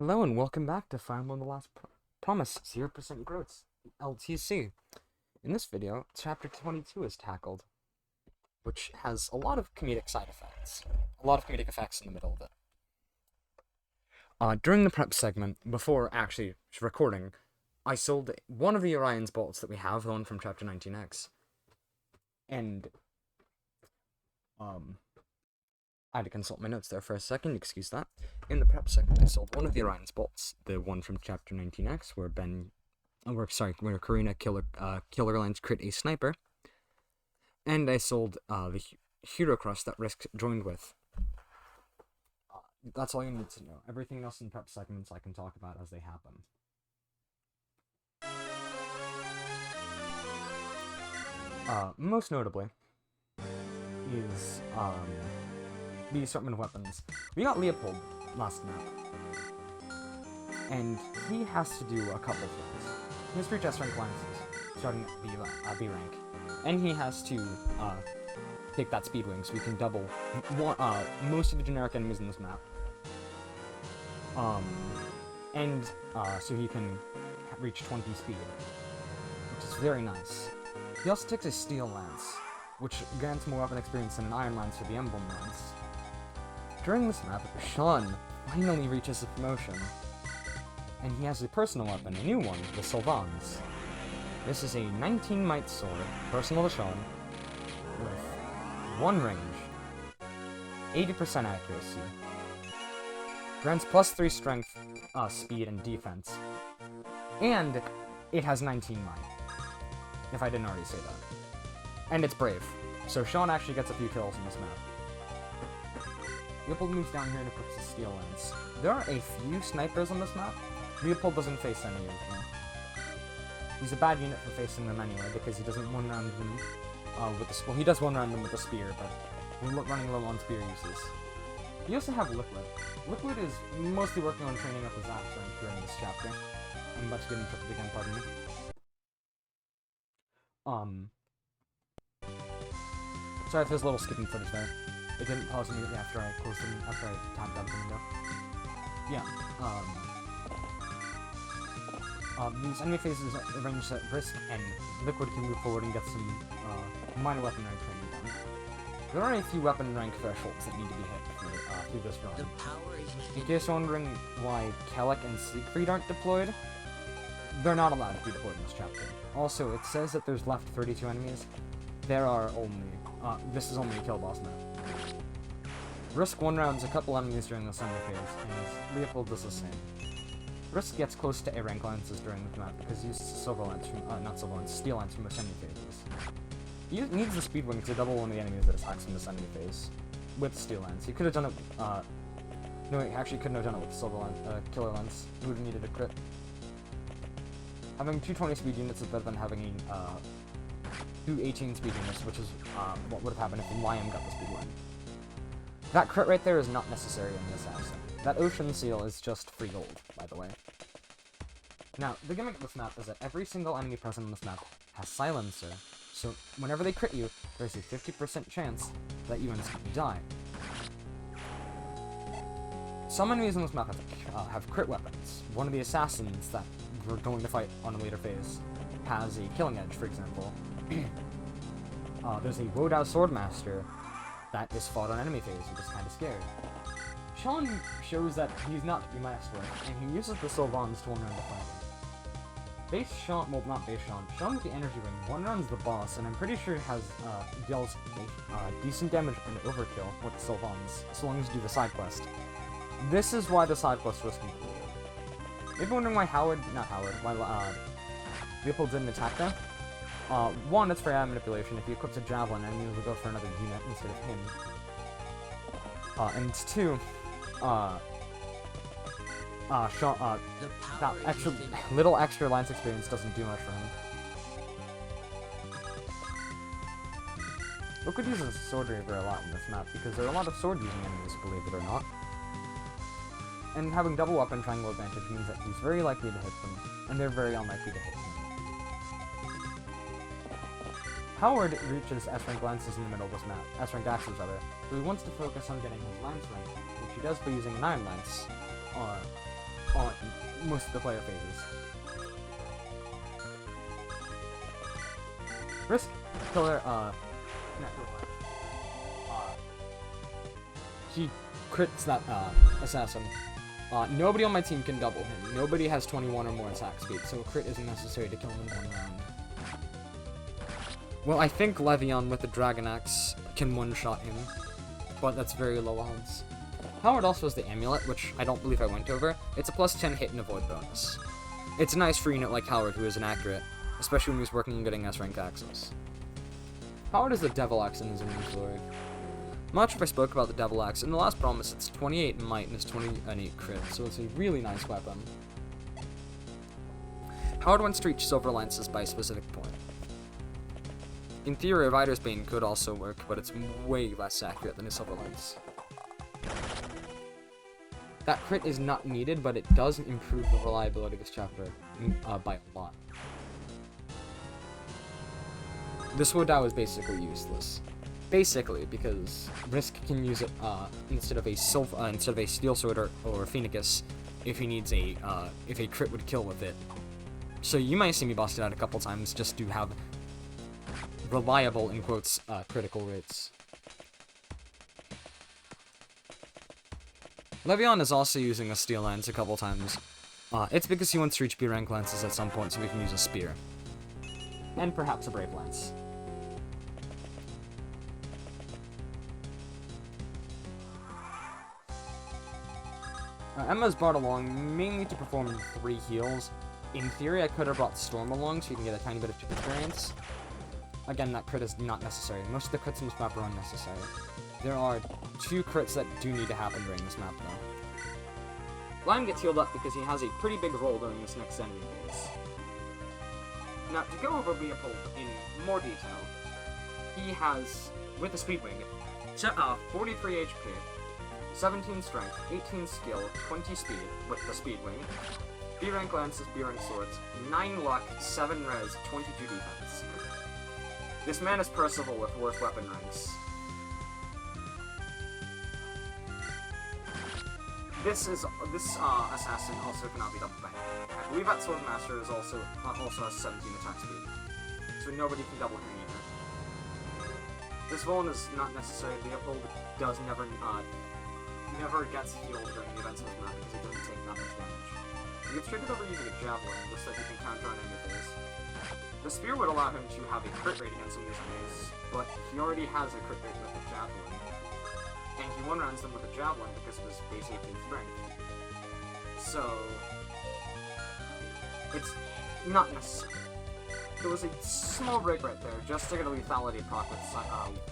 Hello and welcome back to Final the Last Promise 0% Growth, LTC. In this video, Chapter 22 is tackled, which has a lot of comedic side effects. A lot of comedic effects in the middle of it. During the prep segment, before actually recording, I sold one of the Orion's bolts that we have, the one from Chapter 19X. And, I had to consult my notes there for a second, excuse that. In the prep segment, I sold one of the Orion's bolts, the one from Chapter 19X, where where Karina Killer Lines crit a sniper. And I sold the Hero Crest that Risk joined with. That's all you need to know. Everything else in prep segments I can talk about as they happen. Most notably is, the assortment of weapons. We got Leopold last map, and he has to do a couple things. He has 3 chest rank lances, starting at B rank, and he has to take that speed wing, so we can double most of the generic enemies in this map. So he can reach 20 speed, which is very nice. He also takes a steel lance, which grants more weapon experience than an iron lance for the emblem lance. During this map, Sean finally reaches a promotion, and he has a personal weapon, a new one, the Sylvans. This is a 19 might sword, personal to Sean, with 1 range, 80% accuracy, grants plus 3 strength, speed, and defense, and it has 19 might, if I didn't already say that. And it's brave, so Sean actually gets a few kills in this map. Leopold moves down here and equips his steel lance. There are a few snipers on this map. Leopold doesn't face any of them. He's a bad unit for facing them anyway, because he doesn't one-round them with the... Well, he does one-round them with the spear, but we're running low on spear uses. You also have Liquid. Liquid is mostly working on training up his axe rank during this chapter. I'm about to get interrupted again, pardon me. Sorry if there's a little skipping footage there. It didn't pause immediately after I closed them, after I tapped out the window. Yeah, these enemy phases arranged at Risk and Liquid can move forward and get some, minor weapon rank training done. There are a few weapon rank thresholds that need to be hit for, through this run. In case you're wondering why Kellic and Siegfried aren't deployed, they're not allowed to be deployed in this chapter. Also, it says that there's left 32 enemies. There are only, this is only a kill boss map. Risk one-rounds a couple enemies during the summer phase, and Leopold does the same. Risk gets close to A rank lances during the map because he uses Silver Lance from, Steel Lance from most enemy phases. He needs the Speed Wing to double one of the enemies that attacks in this enemy phase with Steel Lance. He could have done it, no, he actually couldn't have done it with Silver Lance, Killer Lance. He would have needed a crit. Having 220 speed units is better than having, 2 18 speed units, which is, what would have happened if Liam got the Speed Wing. That crit right there is not necessary in the Assassin. That Ocean Seal is just free gold, by the way. Now, the gimmick of this map is that every single enemy present on this map has Silencer, so whenever they crit you, there's a 50% chance that you instantly die. Some enemies on this map have crit weapons. One of the Assassins that we're going to fight on a later phase has a Killing Edge, for example. There's a Wodao Swordmaster that is fought on enemy phase, which is kind of scary. Sean shows that he's not to be messed with, and he uses the Sylvans to one-round the fight. Base Sean, well, not base Sean. Sean with the Energy Ring one-rounds the boss, and I'm pretty sure has, deals decent damage and overkill with the Sylvans, so long as you do the side quest. This is why the side quest was concluded. Maybe wondering why why Leopold didn't attack them? One, it's for AI manipulation. If he equips a javelin, enemies will go for another unit instead of him. And 2, that little extra lance experience doesn't do much for him. Liquid uses Sword Raver a lot in this map because there are a lot of sword-using enemies, believe it or not. And having double weapon triangle advantage means that he's very likely to hit them, and they're very unlikely to hit him. Howard reaches S-rank lances in the middle of this map, S-rank axes rather, so he wants to focus on getting his lance rank, which he does by using an iron lance, on most of the player phases. Risk killer, he crits that, assassin. Nobody on my team can double him. Nobody has 21 or more attack speed, so a crit isn't necessary to kill him in one round. Well, I think Levion with the Dragon Axe can one-shot him, but that's very low odds. Howard also has the Amulet, which I don't believe I went over. It's a plus 10 hit and avoid bonus. It's nice for a unit like Howard, who is inaccurate, especially when he's working on getting S-rank access. Howard has the Devil Axe in his inventory. I'm not sure if I spoke about the Devil Axe. In the last promise, it's 28 in might and it's 28 crit, so it's a really nice weapon. Howard wants to reach Silver Lances by a specific point. In theory, Rider's Bane could also work, but it's way less accurate than a Silver Lance. That crit is not needed, but it does improve the reliability of this chapter by a lot. This Wodao is basically useless. Basically, because Risk can use it instead of a Steel Sword or Phoenix if he needs if a crit would kill with it. So you might see me bust it out a couple times just to have reliable, in quotes, critical rates. Levion is also using a Steel Lance a couple times. It's because he wants to reach B-rank lances at some point so we can use a Spear. And perhaps a Brave Lance. Emma's brought along mainly to perform 3 heals. In theory, I could have brought Storm along so you can get a tiny bit of chip experience. Again, that crit is not necessary. Most of the crits in this map are unnecessary. There are 2 crits that do need to happen during this map, though. Lion gets healed up because he has a pretty big role during this next enemy phase. Now, to go over Leopold in more detail, he has, with the Speedwing, 43 HP, 17 strength, 18 skill, 20 speed with the Speedwing, B-rank lances, B-rank swords, 9 luck, 7 res, 22 defense. This man is Percival with worse weapon ranks. This assassin also cannot be double banged. I believe that Swordmaster is also has 17 attack speed, so nobody can double him either. This villain is not necessary. Leopold does never gets healed during the events of this map because he doesn't take that much damage. He gets triggered over using a javelin, just like he can counter on enemy phase. The spear would allow him to have a crit rate against some of these enemies, but he already has a crit rate with the javelin. And he one-rounds them with a javelin because of his base 18 strength. So, it's not necessary. There was a small rig right there, just to get a lethality proc with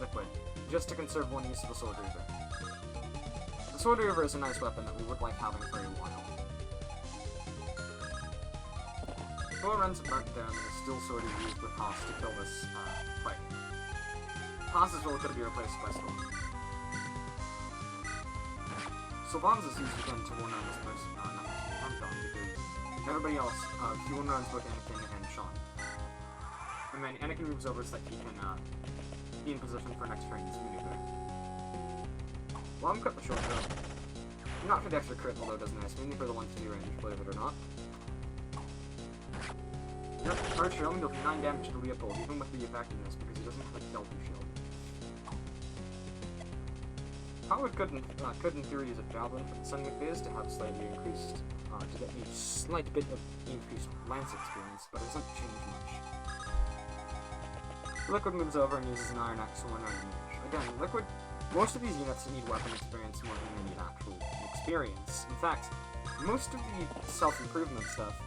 Liquid, just to conserve one use of the Sword Reaver. The Sword Reaver is a nice weapon that we would like having for a while. Thor runs back there and is still sort of used with Haas to kill this fight. Haas's role could be replaced by Storm. Sylvan's is used again to one-round this person, not Anton, because everybody else, he one-rounds both Anakin and Sean. And then Anakin moves over so that he can be in position for next train's maneuver. Well, I'm cut the short though. Not for the extra crit, although it does nice, mainly for the 150 range, believe it or not. Yep, Archer only deals 9 damage to Leopold, even with the effectiveness, because he doesn't have a TLP shield. Howard could in theory use a javelin for the sending phase to have slightly increased, to get a slight bit of increased lance experience, but it doesn't change much. Liquid moves over and uses an Iron Axe for 1 range. Again, Liquid, most of these units need weapon experience more than they need actual experience. In fact, most of the self-improvement stuff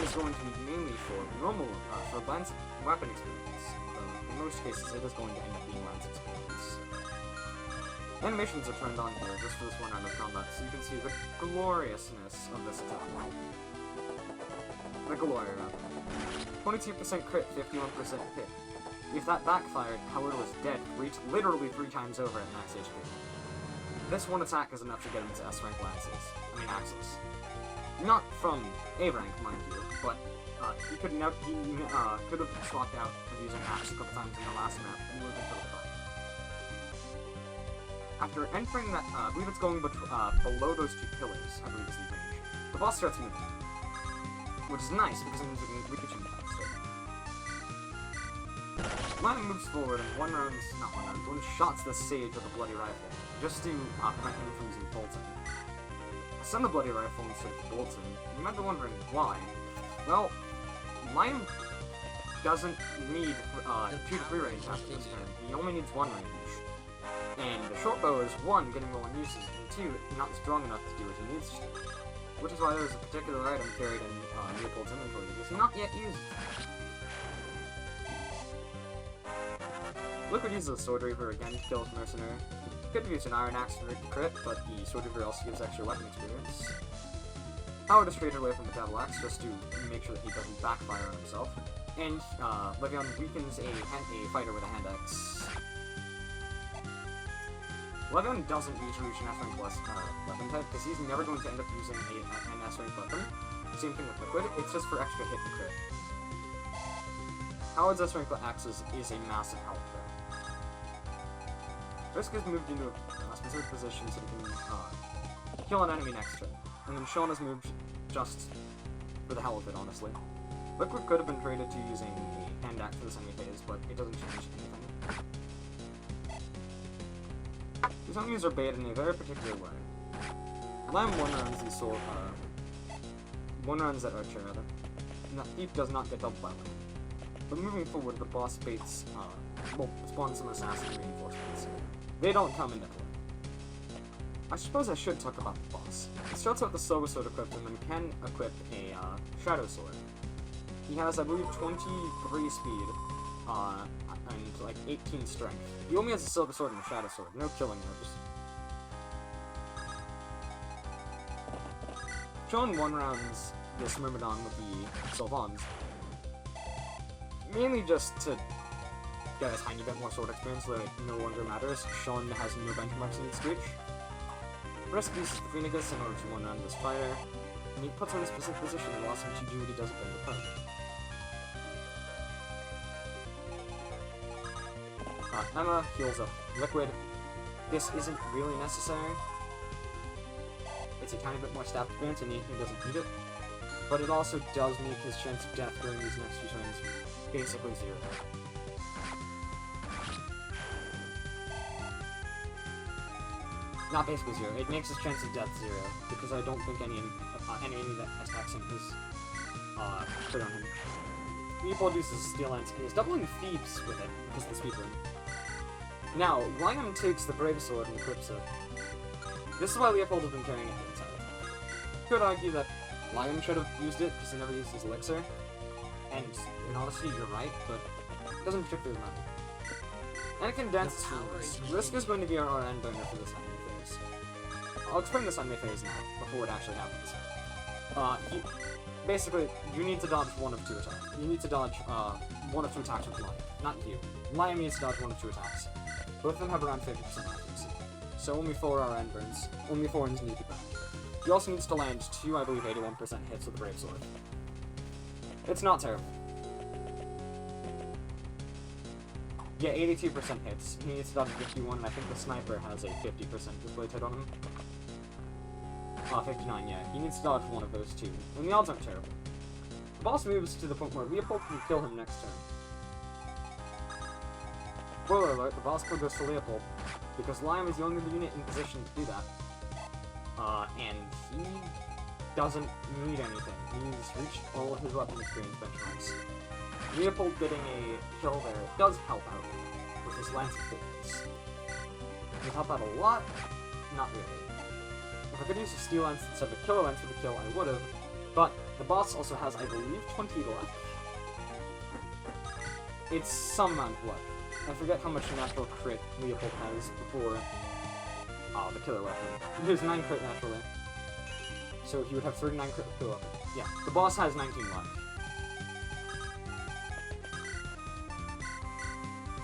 is going to be mainly for normal, for lance weapon experience. In most cases, it is going to end up being lance experience. Animations are turned on here just for this one round of combat, so you can see the gloriousness of this attack. The glory, rather. 22% crit, 51% hit. If that backfired, Howard was dead, literally 3 times over at max HP. This one attack is enough to get him to S-rank axes. Not from A-rank, mind you, but he could have swapped out of using axe a couple times in the last map and moved into the fight. After entering that, I believe it's going below those 2 pillars, I believe is the range. The boss starts moving, which is nice because it means we can reach him faster. Lion moves forward and one shots the sage with a bloody rifle, just to prevent him from using bolting. I send the bloody rifle instead of bolting. You might be wondering why. Well, Lion doesn't need 2 to 3 range after this turn. He only needs 1 range. And the short bow is 1, getting more uses, and 2, not strong enough to do what he needs to. Which is why there's a particular item carried in Leopold's inventory that is not yet used. Liquid uses a Sword Reaver again to kill his mercenary. Could use an Iron Axe to make the crit, but the Sword Reaver also gives extra weapon experience. Howard is traded away from the Devil Axe just to make sure that he doesn't backfire on himself. And Levion weakens a fighter with a hand axe. Levion doesn't need to reach an S-rank plus weapon type, because he's never going to end up using an S-rank weapon. Same thing with Liquid, it's just for extra hit and crit. Howard's S-rank axes is a massive help there. Risk has moved into a specific position so he can kill an enemy next turn. And then Sean has moved just for the hell of it, honestly. Liquid could have been traded to using a hand axe for this enemy phase, but it doesn't change anything. These enemies are baited in a very particular way. Lamb one-runs these one-runs that Archer, rather, and that Thief does not get double by Lamb. But moving forward, the boss baits, spawns some assassin reinforcements. They don't come into play. I suppose I should talk about the boss. He starts out with the Silver Sword equipped and then can equip a Shadow Sword. He has, I believe, 23 speed, and like 18 strength. He only has a Silver Sword and a Shadow Sword, no killing moves. Sean one-rounds this Myrmidon with the Sylvans, mainly just to get a tiny bit more sword experience so that it no longer matters. Sean has no benchmarks in its reach. Risk uses the Phoenix in order to one-round this fighter, and he puts her in a specific position that allows him to do what he does at the turn. Emma heals up Liquid. This isn't really necessary. It's a tiny bit more stab experience and he doesn't need it. But it also does make his chance of death during these next few turns basically 0. Not basically 0, it makes his chance of death 0, because I don't think any enemy that attacks him is put on him. Leopold uses Steel Lance, and he's doubling Thieves with it, because of the speed run. Now, Lion takes the Brave Sword and equips it. This is why Leopold has been carrying it the entire time. You could argue that Lion should have used it, because he never used his Elixir. And honestly, you're right, but it doesn't particularly matter. Anakin dances through Risk. Risk is going to be our end burner for this enemy phase. I'll explain this enemy phase now, before it actually happens. Basically, you need to dodge 1 of 2 attacks. You need to dodge 1 of 2 attacks with Lion, not you. Lion needs to dodge 1 of 2 attacks. Both of them have around 50% accuracy. So only 4 are end burns. Only 4 need to be back. He also needs to land 2, I believe, 81% hits with the Brave Sword. It's not terrible. Yeah, 82% hits. He needs to dodge 51, and I think the Sniper has a 50% display hit on him. 59, yeah. He needs to dodge 1 of those 2, and the odds aren't terrible. The boss moves to the point where Leopold can kill him next turn. Spoiler alert, the boss kill goes to Leopold, because Lion is the only unit in position to do that. And he doesn't need anything. He's reached all of his weapon experience benchmarks. Leopold getting a kill there does help out with his Lance experience. It would help out a lot? Not really. If I could use a Steel Lance instead of a Killer Lance for the kill, I would've, but the boss also has, I believe, 20 left. It's some amount of luck. I forget how much natural crit Leopold has before the killer weapon. He has 9 crit naturally. So he would have 39 crit with killer weapon. Yeah, the boss has 19 luck.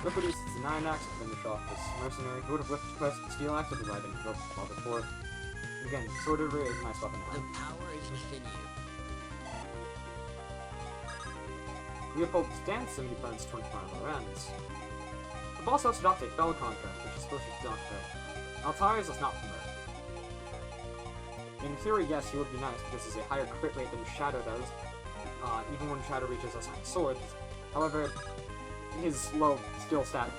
Liquid uses the 9 axe to finish off this mercenary, who would have lifted Crest the Steel Axe if he didn't go before. Again, Sword Reaver is a nice weapon. The power is within you. Leopold's dance and he burns 25 rounds. The boss also adopts a Bell contract, which is supposed to dock Bell. Altarius is not promoted. In theory, yes, he would be nice, because he's a higher crit rate than Shadow does, even when Shadow reaches us on swords. However, his low skill stat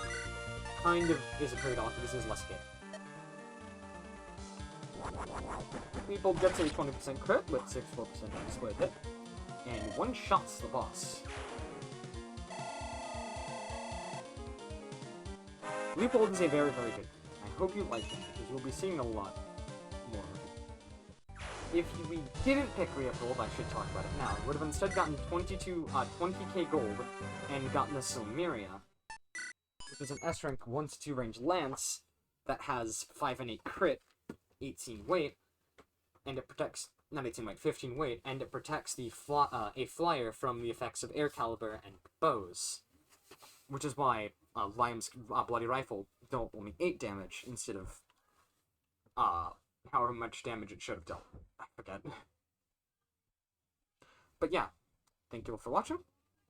kind of is a trade-off because he's less hit. People gets a 20% crit with 64% split hit, and one-shots the boss. Leopold is a very, very good hero. I hope you like him, because we'll be seeing a lot more of him. If we didn't pick Leopold, I should talk about it now. We would have instead gotten 20k gold, and gotten the Silmeria, which is an S-rank 1-2 range lance that has 5 and 8 crit, 18 weight, and it protects, not 18 weight, 15 weight, and it protects the a flyer from the effects of air caliber and bows. Which is why Liam's bloody rifle dealt only 8 damage instead of however much damage it should have dealt. I forget. But yeah, thank you all for watching.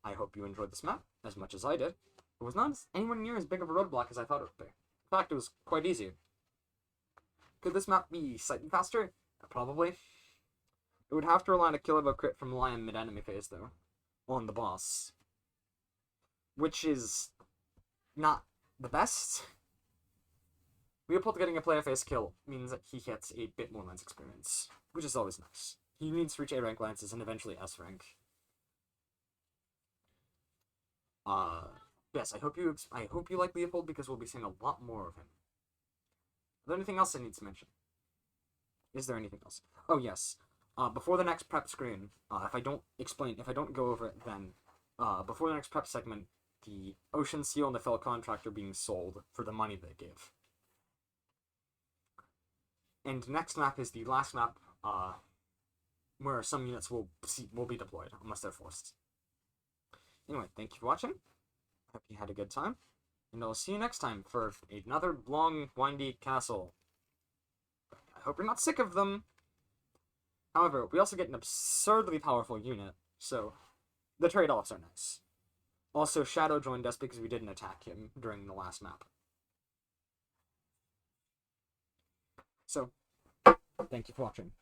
I hope you enjoyed this map as much as I did. It was not anywhere near as big of a roadblock as I thought it would be. In fact, it was quite easy. Could this map be slightly faster? Probably. It would have to rely on a kill of a crit from Lion mid-enemy phase, though, on the boss. Which is not the best. Leopold getting a player face kill means that he gets a bit more lance experience, which is always nice. He needs to reach A rank lances and eventually S rank. Yes, I hope you like Leopold because we'll be seeing a lot more of him. Is there anything else I need to mention? Is there anything else? Oh yes. Before the next prep screen, if I don't go over it, then before the next prep segment, the Ocean Seal and the Fell Contract are being sold for the money they give. And next map is the last map, where some units will be deployed, unless they're forced. Anyway, thank you for watching. I hope you had a good time. And I'll see you next time for another long, windy castle. I hope you're not sick of them. However, we also get an absurdly powerful unit, so the trade-offs are nice. Also, Shadow joined us because we didn't attack him during the last map. So, thank you for watching.